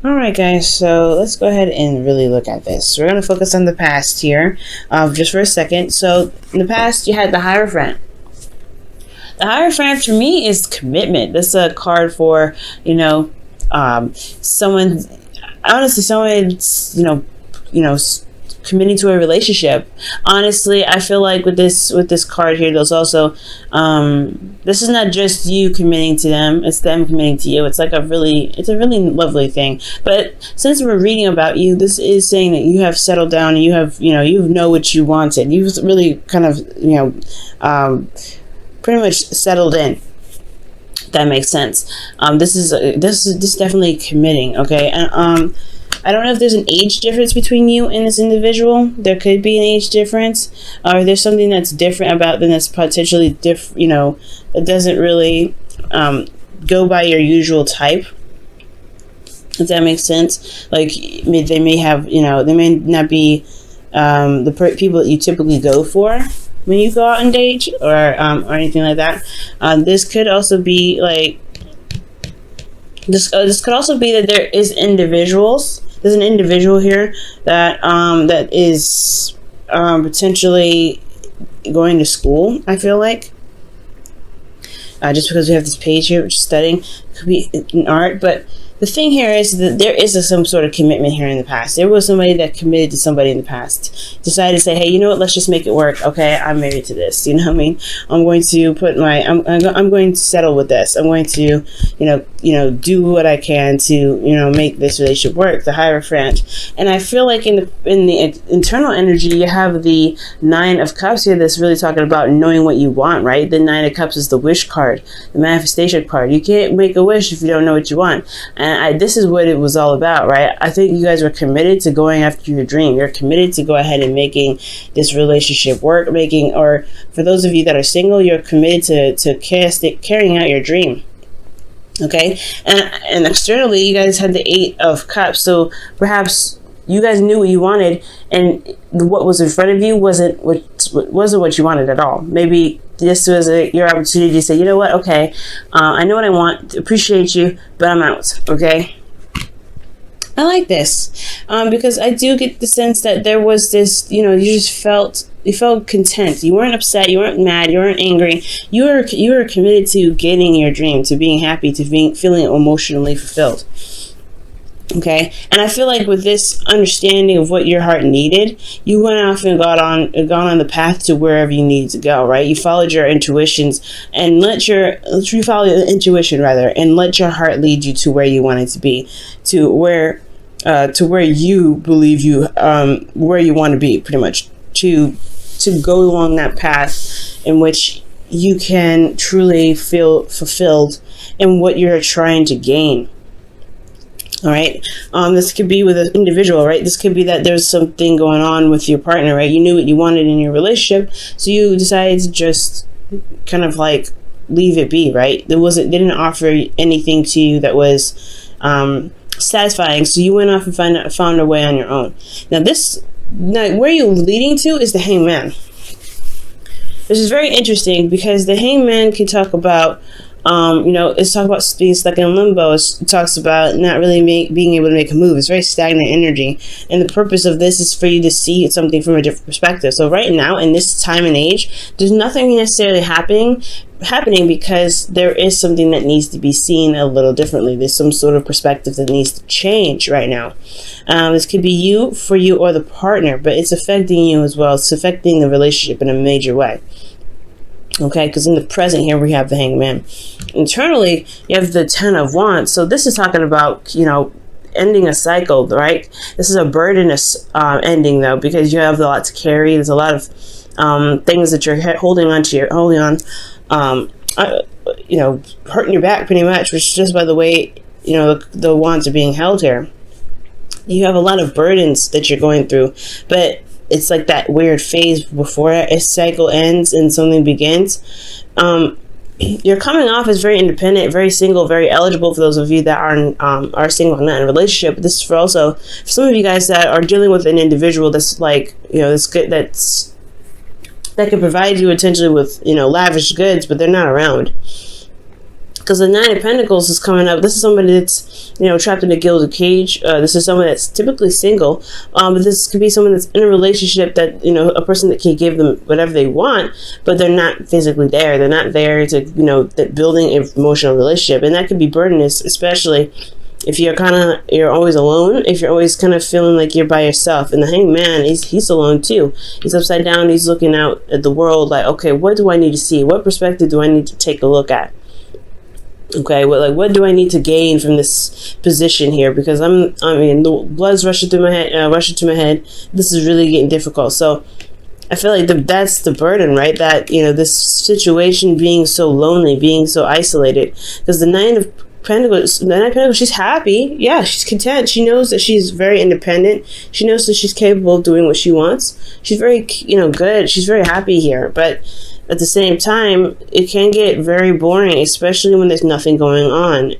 All right, guys, so let's go ahead and really look at this. We're going to focus on the past here just for a second. So in the past, you had the Hierophant. The Hierophant for me is commitment. This is a card for, someone, honestly, someone, committing to a relationship. Honestly, I feel like with this card here, there's also this is not just you committing to them, it's them committing to you. It's a really lovely thing. But since we're reading about you, this is saying that you have settled down and you know what you wanted. You've really kind of pretty much settled in. That makes sense. This is definitely committing. Okay, and I don't know if there's an age difference between you and this individual. There could be an age difference, or there's something that's different about them that's potentially different. That doesn't really go by your usual type. If that makes sense. Like they may have, they may not be the people that you typically go for when you go out and date, or anything like that. This could also be like this could also be that there is individuals. There's an individual here that that is potentially going to school. I feel like just because we have this page here, which is studying, could be in art, but. The thing here is that there is some sort of commitment here in the past. There was somebody that committed to somebody in the past. Decided to say, hey, you know what? Let's just make it work. Okay, I'm married to this. You know what I mean? I'm going to put I'm going to settle with this. I'm going to, do what I can to, make this relationship work. The Hierophant. And I feel like in the internal energy, you have the Nine of Cups here. That's really talking about knowing what you want, right? The Nine of Cups is the wish card, the manifestation card. You can't make a wish if you don't know what you want. And this is what it was all about, right? I think you guys were committed to going after your dream. You're committed to go ahead and making this relationship work, or for those of you that are single, you're committed to carrying out your dream. Okay, and externally, you guys had the Eight of Cups, so perhaps you guys knew what you wanted, and what was in front of you wasn't what you wanted at all. Maybe this was your opportunity to say, you know what, okay, I know what I want, appreciate you, but I'm out. Okay, I like this because I do get the sense that there was this, you felt content. You weren't upset. You weren't mad. You weren't angry. You were committed to getting your dream, to being happy, to feeling emotionally fulfilled. Okay, and I feel like with this understanding of what your heart needed, you went off and gone on the path to wherever you needed to go. Right, you followed your intuitions and let your heart lead you to where you wanted to be, to where you believe where you want to be, pretty much to go along that path in which you can truly feel fulfilled in what you're trying to gain. All right. This could be with an individual, right? This could be that there's something going on with your partner, right? You knew what you wanted in your relationship, so you decided to just kind of like leave it be, right? They didn't offer anything to you that was satisfying, so you went off and found a way on your own. Now where you're leading to is the Hangman. This is very interesting because the Hangman can talk about it's talking about being stuck in limbo. It talks about not really being able to make a move. It's very stagnant energy. And the purpose of this is for you to see something from a different perspective. So right now, in this time and age, there's nothing necessarily happening because there is something that needs to be seen a little differently. There's some sort of perspective that needs to change right now. This could be for you, or the partner, but it's affecting you as well. It's affecting the relationship in a major way. Okay, because in the present here we have the Hangman. Internally, you have the Ten of Wands. So this is talking about, ending a cycle, right? This is a burdenous ending, though, because you have a lot to carry. There's a lot of things that you're holding on, hurting your back pretty much, which is just by the way, the wands are being held here. You have a lot of burdens that you're going through, but it's like that weird phase before a cycle ends and something begins. You're coming off as very independent, very single, very eligible for those of you that are single and not in a relationship. This is for some of you guys that are dealing with an individual that's like, that's good, that can provide you potentially with, lavish goods, but they're not around. Because the Nine of Pentacles is coming up. This is somebody that's, you know, trapped in a gilded cage. This is someone that's typically single. But this could be someone that's in a relationship that, you know, a person that can give them whatever they want, but they're not physically there. They're not there to, you know, building an emotional relationship. And that could be burdenous, especially if you're always alone, if you're always kind of feeling like you're by yourself. And the Hanged Man, he's alone too. He's upside down. He's looking out at the world like, okay, what do I need to see? What perspective do I need to take a look at? Okay, what do I need to gain from this position here? Because I mean, the blood's rushing through my head. This is really getting difficult. So I feel like that's the burden, right? That, you know, this situation being so lonely, being so isolated. Because the Nine of Pentacles, she's happy. Yeah, she's content. She knows that she's very independent. She knows that she's capable of doing what she wants. She's very, you know, good. She's very happy here. But at the same time, it can get very boring, especially when there's nothing going on.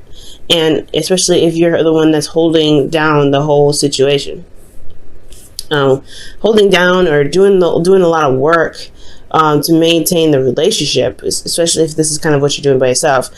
And especially if you're the one that's holding down the whole situation. Holding down or doing a lot of work to maintain the relationship, especially if this is kind of what you're doing by yourself.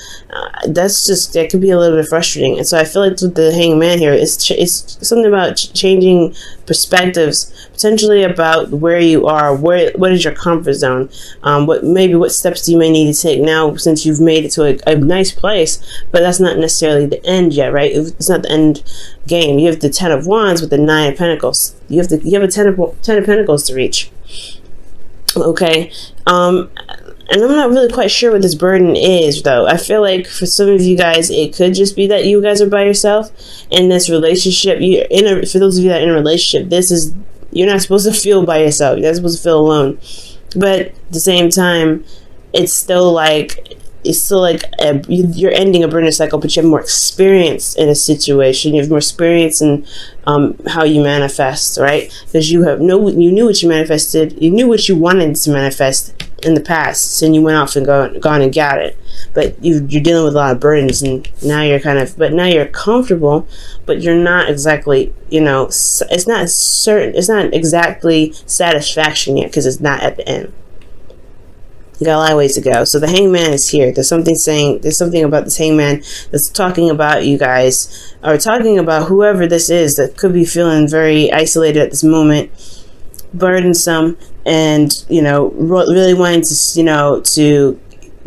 That could be a little bit frustrating. And so I feel like with the Hanged Man here, it's something about changing perspectives, potentially about where you are, what is your comfort zone, what steps do you may need to take now since you've made it to a nice place, but that's not necessarily the end yet, right? It's not the end game. You have the Ten of Wands with the Nine of Pentacles. You have a Ten of Pentacles to reach. Okay, and I'm not really quite sure what this burden is, though. I feel like for some of you guys, it could just be that you guys are by yourself in this relationship. For those of you that are in a relationship, you're not supposed to feel by yourself. You're not supposed to feel alone. But at the same time, it's still like you're ending a burden cycle, but you have more experience in a situation. You have more experience in how you manifest, right? Because you knew what you manifested. You knew what you wanted to manifest in the past, and you went off and gone and got it. But you're dealing with a lot of burdens, and now you're now you're comfortable, but you're not exactly, you know, it's not exactly satisfaction yet, because it's not at the end. You got a lot of ways to go. So the Hanged Man is here. There's something about this Hanged Man that's talking about you guys, or talking about whoever this is that could be feeling very isolated at this moment, burdensome, and, you know, really wanting to, you know, to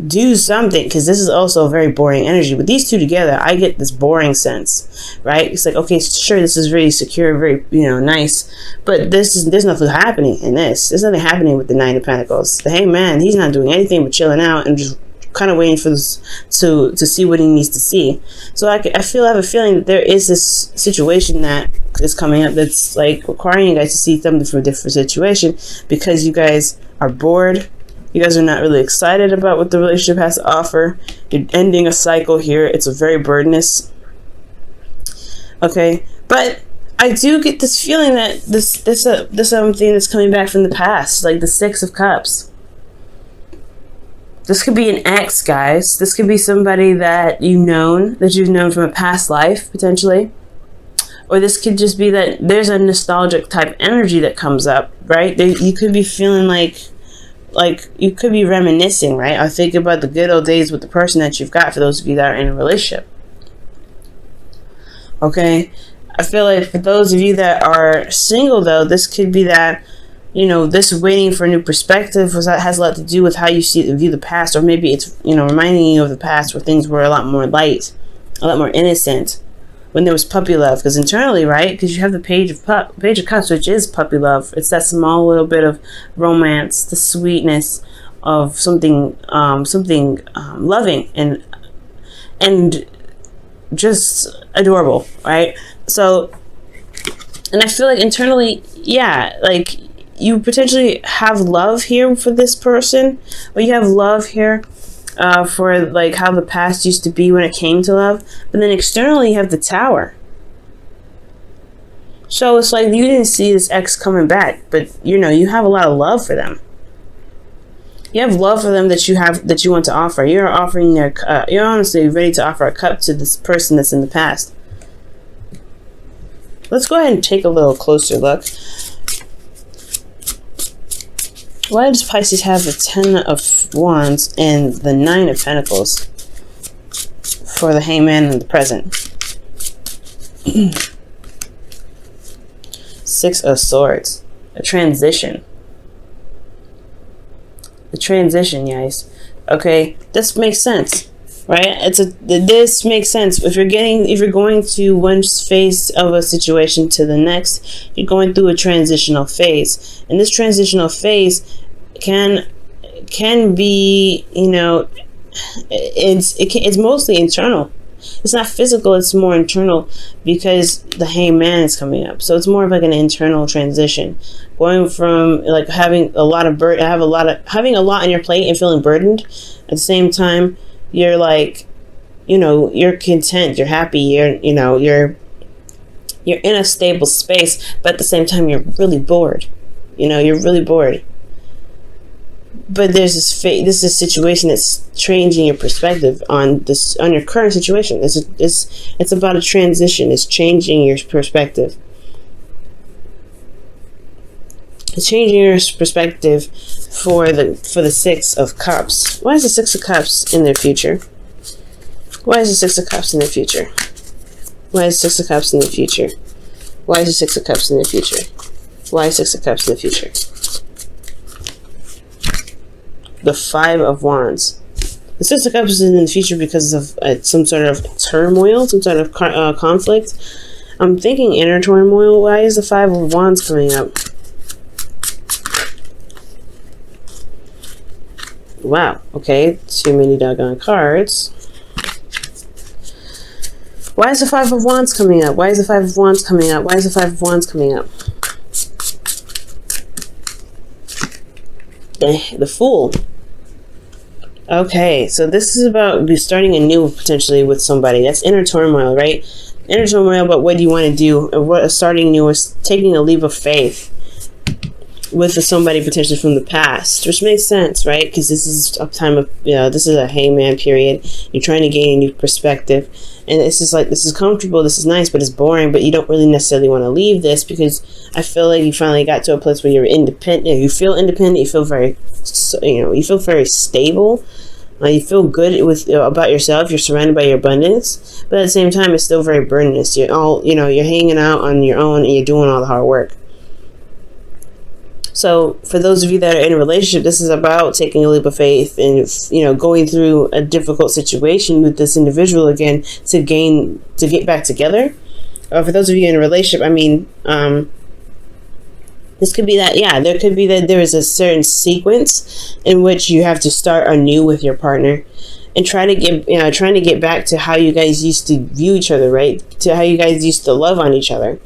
do something, because this is also a very boring energy. With these two together, I get this boring sense, right? It's like, okay, sure, this is very secure, very, you know, nice, but there's nothing happening in this. There's nothing happening with the Nine of Pentacles. The Hanged Man, he's not doing anything but chilling out and just kind of waiting for this to see what he needs to see. So I have a feeling that there is this situation that is coming up that's like requiring you guys to see something from a different situation, because you guys are bored. You guys are not really excited about what the relationship has to offer. You're ending a cycle here. It's a very burdenous. Okay, but I do get this feeling that this something that's coming back from the past, like the Six of Cups. This could be an ex, guys. This could be somebody that you've known from a past life, potentially. Or this could just be that there's a nostalgic type energy that comes up, right? You could be feeling like you could be reminiscing, right? Or think about the good old days with the person that you've got, for those of you that are in a relationship. Okay? I feel like for those of you that are single, though, this could be that, you know, this waiting for a new perspective has a lot to do with how you view the past, or maybe it's, you know, reminding you of the past where things were a lot more light, a lot more innocent, when there was puppy love. Because internally, right, because you have the Page of Cups, which is puppy love. It's that small little bit of romance, the sweetness of something loving and just adorable, right? So, and I feel like internally, yeah, like you potentially have love here for this person, or you have love here for like how the past used to be when it came to love. But then externally you have the Tower. So it's like you didn't see this ex coming back, but you know, you have a lot of love for them. You have love for them that you want to offer. You're offering you're honestly ready to offer a cup to this person that's in the past. Let's go ahead and take a little closer look. Why does Pisces have the Ten of Wands and the Nine of Pentacles? for the Hangman in the present. Six of Swords. A transition. The transition, guys. Okay, this makes sense, right? This makes sense. If you're going to one phase of a situation to the next, you're going through a transitional phase, and this transitional phase can be, it's mostly internal. It's not physical, it's more internal, because the Hangman is coming up. So it's more of like an internal transition. Going from like having a lot on your plate and feeling burdened. At the same time, you're like, you're content, you're happy, you're in a stable space, but at the same time you're really bored. You're really bored. But there's this is a situation that's changing your perspective on your current situation. It's about a transition. It's changing your perspective. It's changing your perspective for the Six of Cups. Why is the Six of Cups in their future? Why is the Six of Cups in their future? Why is the Six of Cups in the future? Why is the Six of Cups in the future? Why is Six of Cups in the future? The Five of Wands. The Six of Cups is in the future because of some sort of turmoil, some sort of conflict. I'm thinking inner turmoil. Why is the Five of Wands coming up? Wow. Okay. Too many doggone cards. Why is the Five of Wands coming up? Why is the Five of Wands coming up? Why is the Five of Wands coming up? The Fool. Okay, so this is about starting anew potentially with somebody. That's inner turmoil, right? Inner turmoil, but what do you want to do? What starting new is taking a leap of faith with somebody potentially from the past, which makes sense, right? Because this is a time of, this is a Hangman period. You're trying to gain a new perspective, and this is comfortable, this is nice, but it's boring. But you don't really necessarily want to leave this, because I feel like you finally got to a place where you're independent. You feel independent. You feel very, you feel very stable. You feel good about yourself. You're surrounded by your abundance, but at the same time, it's still very burdensome. You're hanging out on your own, and you're doing all the hard work. So for those of you that are in a relationship, this is about taking a leap of faith and, going through a difficult situation with this individual again to get back together. For those of you in a relationship, this could be that, there could be that there is a certain sequence in which you have to start anew with your partner and trying to get back to how you guys used to view each other, right? To how you guys used to love on each other.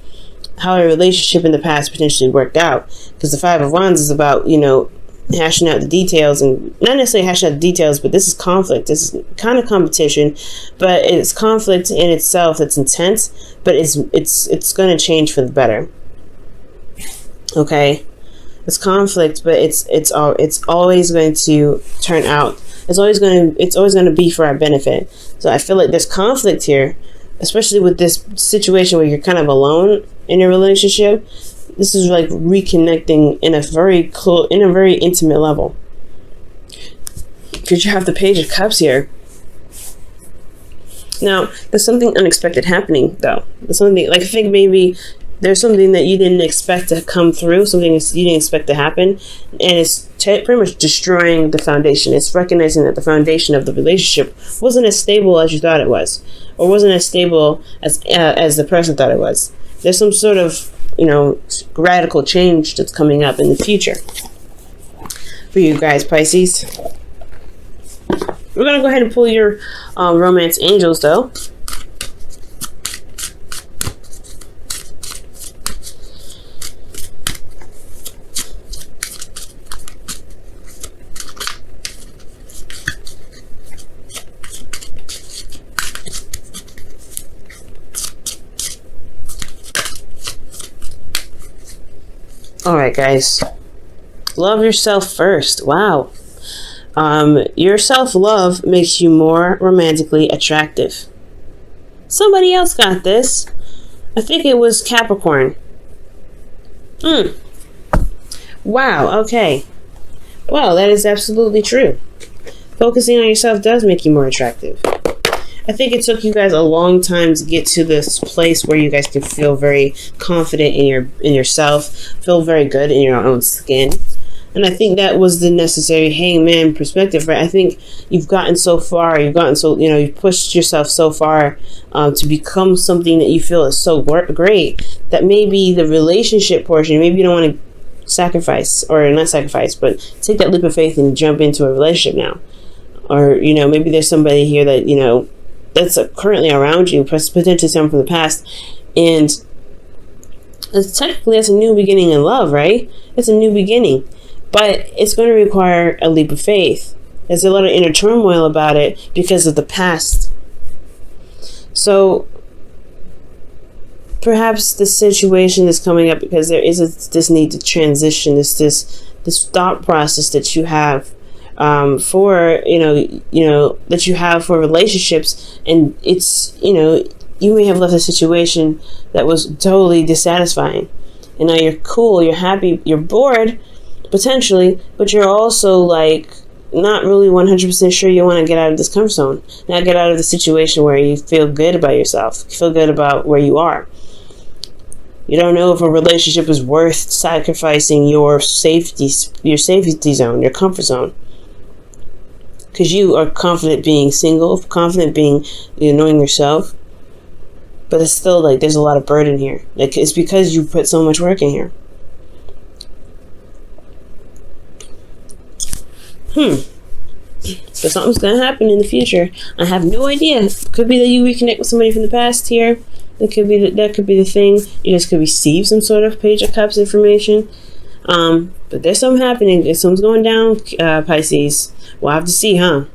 How a relationship in the past potentially worked out. Because the Five of Wands is about, hashing out the details, and not necessarily hashing out the details, but this is conflict. This is kind of competition, but it's conflict in itself. It's intense, but it's going to change for the better. Okay, it's conflict, but it's always going to turn out. It's always going to be for our benefit. So I feel like there's conflict here, especially with this situation where you're kind of alone in your relationship. This is like reconnecting in a very intimate level. Because you have the Page of Cups here. Now, there's something unexpected happening, though. There's something, I think maybe there's something that you didn't expect to come through, something you didn't expect to happen, and it's pretty much destroying the foundation. It's recognizing that the foundation of the relationship wasn't as stable as you thought it was, or wasn't as stable as the person thought it was. There's some sort of, radical change that's coming up in the future for you guys, Pisces. We're going to go ahead and pull your romance angels, though. All right, guys. Love yourself first. Wow. Your self-love makes you more romantically attractive. Somebody else got this. I think it was Capricorn. Wow, okay. Well, that is absolutely true. Focusing on yourself does make you more attractive. I think it took you guys a long time to get to this place where you guys can feel very confident in yourself, feel very good in your own skin. And I think that was the necessary hangman perspective, right? I think you've gotten so far, you've pushed yourself so far to become something that you feel is so great, that maybe the relationship portion, maybe you don't want to sacrifice, or not sacrifice, but take that leap of faith and jump into a relationship now. Or, maybe there's somebody here that, that's currently around you, potentially someone from the past, and technically that's a new beginning in love, right? It's a new beginning. But it's going to require a leap of faith. There's a lot of inner turmoil about it because of the past. So perhaps the situation is coming up because there is this need to transition, this thought process that you have for that you have for relationships, and it's you may have left a situation that was totally dissatisfying, and now you're cool, you're happy, you're bored. Potentially, but you're also like not really 100% sure you want to get out of this comfort zone. Not get out of the situation where you feel good about yourself, you feel good about where you are. You don't know if a relationship is worth sacrificing your safety zone, your comfort zone. Because you are confident being single, confident being knowing yourself. But it's still like there's a lot of burden here. Like it's because you put so much work in here. So something's gonna happen in the future. I have no idea. Could be that you reconnect with somebody from the past here. That could be the thing. You guys could receive some sort of Page of Cups information. But there's something happening. There's something's going down, Pisces. We'll have to see, huh?